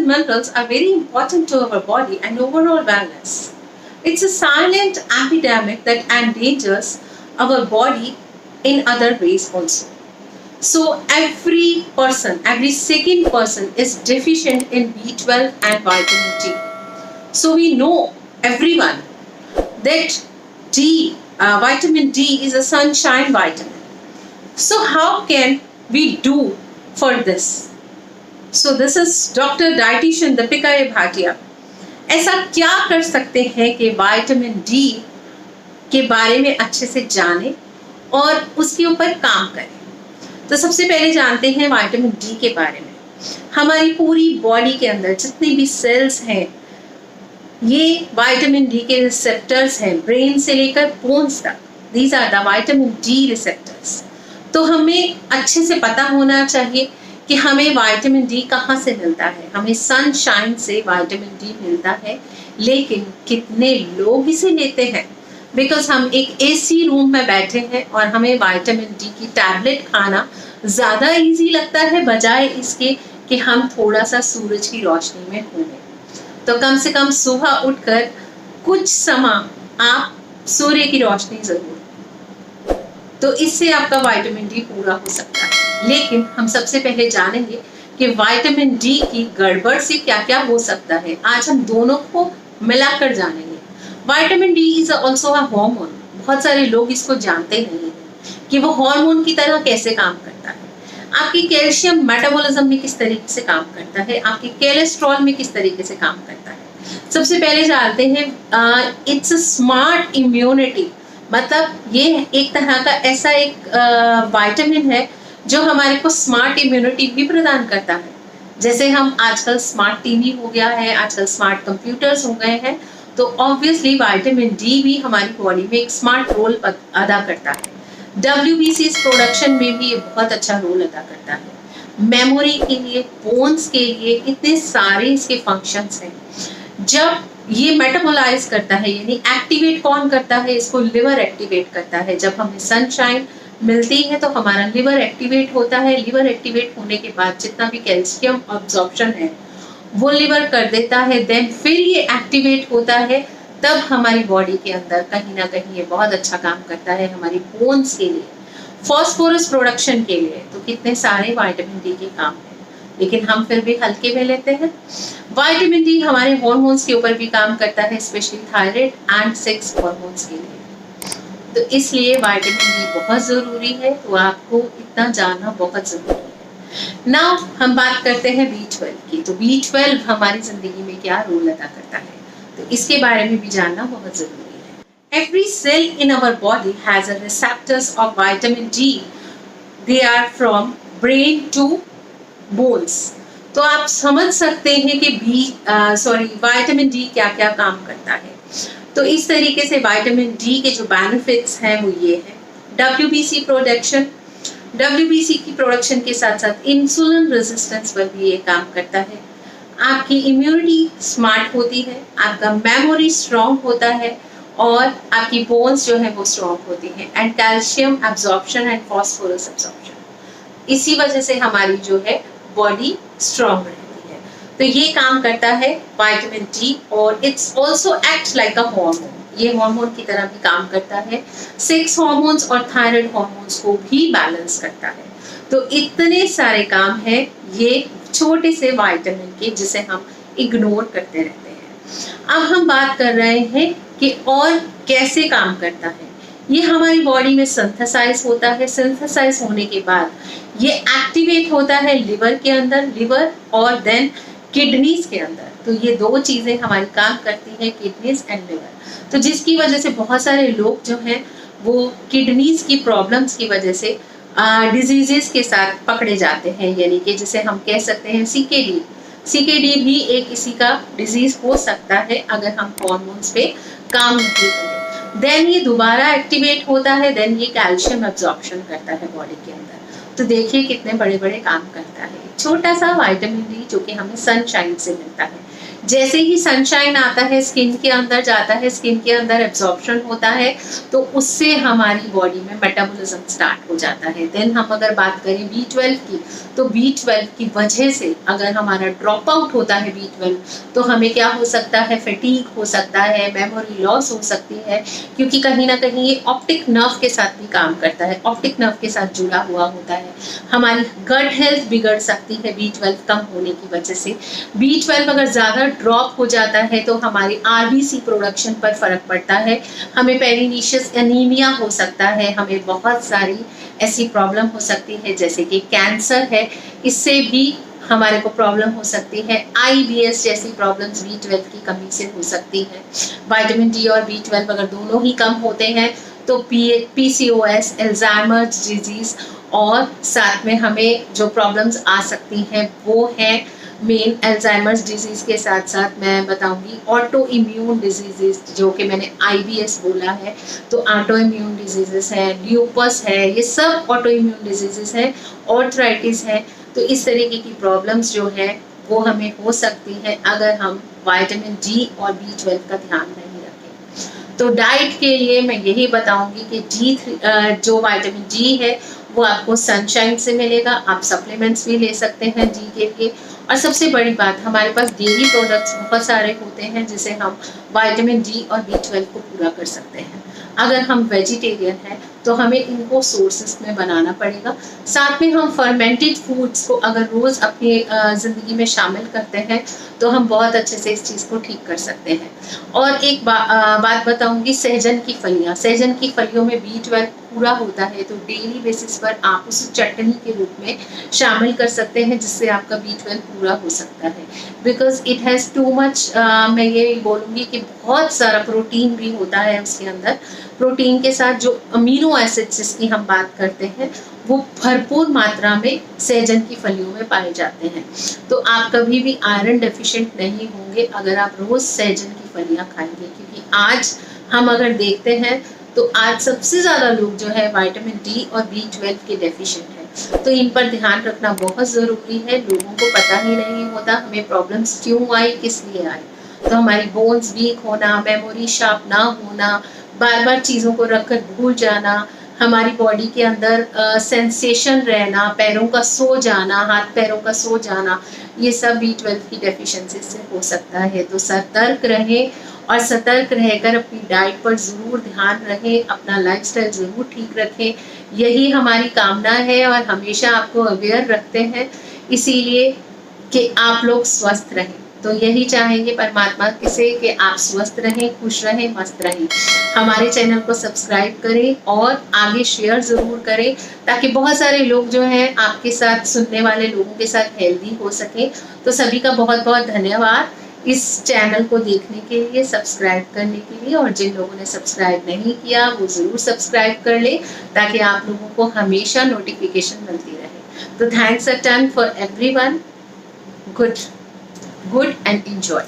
and minerals are very important to our body and overall wellness. It's a silent epidemic that endangers our body in other ways also. So every person, every second person is deficient in B12 and vitamin D. So we know everyone that vitamin D is a sunshine vitamin. So how can we do for this? So this is Dr. Dietitian Deepika A. Bhatia. ऐसा क्या कर सकते हैं कि vitamin D के बारे में अच्छे से जाने और उसके ऊपर काम करें? तो सबसे पहले जानते हैं विटामिन डी के बारे में। हमारी पूरी बॉडी के अंदर जितनी भी सेल्स हैं, ये विटामिन डी के रिसेप्टर्स हैं, ब्रेन से लेकर बोन्स तक। These are the vitamin D receptors. तो हमें अच्छे से पता होना चाहिए कि हमें विटामिन डी कहाँ से मिलता है। हमें सनशाइन से विटामिन डी मिलता है, लेकिन कितने लोग इसे लेते हैं? बिकॉज हम एक एसी रूम में बैठे हैं और हमें विटामिन डी की टैबलेट खाना ज़्यादा इजी लगता है बजाय इसके कि हम थोड़ा सा सूरज की रोशनी में होंगे। तो कम से कम सुबह उठकर कुछ समय आप सूर्य की रोशनी ज़रूर, तो इससे आपका विटामिन डी पूरा हो सकता है। लेकिन हम सबसे पहले जानेंगे कि विटामिन डी की गड़बड़ से क्या क्या हो सकता है। आज हम दोनों को मिलाकर जानेंगे। Vitamin D is also a hormone. बहुत सारे लोग इसको जानते नहीं हैं कि वो हार्मोन की तरह कैसे काम करता है। आपकी कैल्शियम मेटाबॉलिज्म में किस तरीके से काम करता है, आपकी कोलेस्ट्रॉल में किस तरीके से काम करता है। सबसे पहले जानते हैं इट्स अ स्मार्ट इम्यूनिटी। मतलब ये एक तरह का ऐसा एक विटामिन है जो हमारे को स्मार्ट इम्यूनिटी भी प्रदान करता है। जैसे हम आजकल स्मार्ट टीवी हो गया है, आजकल स्मार्ट कंप्यूटर्स हो गए हैं, तो ऑब्वियसली विटामिन डी भी हमारी बॉडी में एक स्मार्ट रोल अदा करता है। WBC प्रोडक्शन में भी ये बहुत अच्छा रोल अदा करता है। मेमोरी के लिए, बोन्स के लिए, इतने सारे इसके फंक्शंस हैं। जब ये मेटाबोलाइज करता है, यानी एक्टिवेट कौन करता है इसको? लिवर एक्टिवेट करता है। जब हमें सनशाइन मिलती है तो हमारा लिवर एक्टिवेट होता है। लिवर एक्टिवेट होने के बाद जितना भी कैल्शियम अब्जॉर्प्शन है वो लिवर कर देता है। देन फिर ये एक्टिवेट होता है, तब हमारी बॉडी के अंदर कहीं ना कहीं ये बहुत अच्छा काम करता है हमारी बोन्स के लिए, फॉस्फोरस प्रोडक्शन के लिए। तो कितने सारे विटामिन डी के काम हैं, लेकिन हम फिर भी हल्के में लेते हैं। विटामिन डी हमारे हार्मोन्स के ऊपर भी काम करता है, specially thyroid and sex hormones के लिए। तो इसलिए विटामिन डी बहुत ज़रूरी है, तो आपको इतना जानना बहुत ज़रूरी है। नाउ हम बात करते हैं B12 की। तो B12 हमारी ज़िंदगी में क्या रोल अदा करता है, तो इसके बारे में भी जानना बहुत ज़रूरी है। Every cell in our body has a receptors of vitamin D. They are from brain to bones. तो आप समझ सकते हैं कि विटामिन डी क्या क्या काम करता है। तो इस तरीके से विटामिन डी के जो बेनिफिट्स हैं वो ये है। WBC प्रोडक्शन, WBC की प्रोडक्शन के साथ साथ इंसुलिन रेजिस्टेंस पर भी ये काम करता है। आपकी इम्यूनिटी स्मार्ट होती है, आपका मेमोरी स्ट्रॉन्ग होता है और आपकी बोन्स जो है वो स्ट्रॉन्ग होती हैं। And calcium absorption and phosphorus absorption, इसी वजह से हमारी जो है बॉडी स्ट्रॉन्ग रहती है। तो ये काम करता है विटामिन डी, और it's also act like a hormone. ये हार्मोन की तरह भी काम करता है। सेक्स हार्मोन्स और थायराइड हार्मोन्स को भी बैलेंस करता है। तो इतने सारे काम हैं ये छोटे से विटामिन के, जिसे हम इग्नोर करते रहते हैं। अब हम बात कर रहे हैं कि और कैसे काम करता है। ये हमारी बॉडी में सिंथेसाइज होता है। सिंथेसाइज होने के बाद ये एक्टिवेट होता है लिवर के अंदर, लिवर और देन किडनीज के अंदर। तो ये दो चीज़ें हमारी काम करती हैं, किडनीज एंड लिवर। तो जिसकी वजह से बहुत सारे लोग जो हैं वो किडनीज की प्रॉब्लम्स की वजह से डिजीजेस के साथ पकड़े जाते हैं, यानी कि जिसे हम कह सकते हैं CKD। CKD भी एक इसी का डिजीज हो सकता है अगर हम हार्मोन्स पे काम नहीं करें। देन ये दोबारा एक्टिवेट होता है, देन ये कैल्शियम एब्जॉर्प्शन करता है बॉडी के अंदर। तो देखिए कितने बड़े बड़े काम करता है। छोटा सा विटामिन डी जो कि हमें सनशाइन से मिलता है। जैसे ही सनशाइन आता है स्किन के अंदर जाता है, स्किन के अंदर एब्जॉर्प्शन होता है, तो उससे हमारी बॉडी में मेटाबॉलिज्म स्टार्ट हो जाता है। देन हम अगर बात करें B12 की, तो B12 की वजह से अगर हमारा ड्रॉप आउट होता है B12, तो हमें क्या हो सकता है, फैटीग हो सकता है, मेमोरी लॉस हो सकती है, क्योंकि कहीं ना कहीं ये ऑप्टिक नर्व के साथ भी काम करता है, ऑप्टिक नर्व के साथ जुड़ा हुआ होता है। हमारी गट हेल्थ बिगड़ सकती है B12 कम होने की वजह से। B12 अगर ज़्यादा ड्रॉप हो जाता है तो हमारी RBC प्रोडक्शन पर फर्क पड़ता है, हमें पेरिनीशियस एनीमिया हो सकता है, हमें बहुत सारी ऐसी प्रॉब्लम हो सकती है जैसे कि कैंसर है, इससे भी हमारे को प्रॉब्लम हो सकती है। IBS जैसी प्रॉब्लम्स B12 की कमी से हो सकती है। विटामिन D और B12 अगर दोनों ही कम होते हैं तो PCOS, एल्जाइमर्स डिजीज और साथ में हमें जो प्रॉब्लम्स आ सकती हैं वो है मेन एल्जाइमर्स डिजीज के साथ साथ मैं बताऊंगी ऑटो इम्यून डिजीजेस, जो कि मैंने IBS बोला है, तो ऑटो इम्यून डिजीजेस है, ल्यूपस है, ये सब ऑटो इम्यून डिजीजेस है, ऑर्थराइटिस है। तो इस तरीके की प्रॉब्लम्स जो है वो हमें हो सकती है अगर हम विटामिन D और B12 का ध्यान नहीं रखें। तो डाइट के लिए मैं यही बताऊंगी कि D3 जो विटामिन D है वो आपको सनशाइन से मिलेगा, आप सप्लीमेंट्स भी ले सकते हैं D के लिए। और सबसे बड़ी बात, हमारे पास डेयरी प्रोडक्ट्स बहुत सारे होते हैं जिसे हम विटामिन D और B12 को पूरा कर सकते हैं। अगर हम वेजिटेरियन हैं तो हमें इनको सोर्सेस में बनाना पड़ेगा। साथ में हम फर्मेंटेड फूड्स को अगर रोज़ अपनी ज़िंदगी में शामिल करते हैं तो हम बहुत अच्छे से इस चीज़ को ठीक कर सकते हैं। और एक बात बताऊंगी, सहजन की फलियाँ, सहजन की फलियों में B12 पूरा होता है, तो डेली बेसिस पर आप उसे चटनी के रूप में शामिल कर सकते हैं जिससे आपका B12 पूरा हो सकता है। Because it has too much, मैं ये बोलूँगी कि बहुत सारा प्रोटीन भी होता है उसके अंदर। प्रोटीन के साथ जो अमीनो एसिड्स जिसकी हम बात करते हैं वो भरपूर मात्रा में सहजन की फलियों में पाए जाते हैं। तो आप कभी भी आयरन डेफिशिएंट नहीं होंगे अगर आप रोज़ सहजन की फलियाँ खाएंगे, क्योंकि आज हम अगर देखते हैं तो आज सबसे ज़्यादा लोग जो है विटामिन D और B12 के डेफिशिएंट हैं। तो इन पर ध्यान रखना बहुत ज़रूरी है। लोगों को पता ही नहीं होता हमें प्रॉब्लम्स क्यों आई, किस लिए आई। तो हमारी बोन्स वीक होना, मेमोरी शार्प ना होना, बार बार चीज़ों को रखकर भूल जाना, हमारी बॉडी के अंदर सेंसेशन रहना, पैरों का सो जाना, हाथ पैरों का सो जाना, ये सब B12 की डेफिशिएंसी से हो सकता है। तो सतर्क रहें और सतर्क रहकर अपनी डाइट पर ज़रूर ध्यान रखें, अपना लाइफस्टाइल ज़रूर ठीक रखें। यही हमारी कामना है और हमेशा आपको अवेयर रखते हैं, इसीलिए कि आप लोग स्वस्थ रहें। तो यही चाहेंगे परमात्मा से कि आप स्वस्थ रहें, खुश रहें, मस्त रहें। हमारे चैनल को सब्सक्राइब करें और आगे शेयर ज़रूर करें ताकि बहुत सारे लोग जो हैं आपके साथ, सुनने वाले लोगों के साथ हेल्दी हो सकें। तो सभी का बहुत बहुत धन्यवाद इस चैनल को देखने के लिए, सब्सक्राइब करने के लिए। और जिन लोगों ने सब्सक्राइब नहीं किया वो ज़रूर सब्सक्राइब कर ले ताकि आप लोगों को हमेशा नोटिफिकेशन मिलती रहे। तो thanks a ton for everyone. Good and enjoy.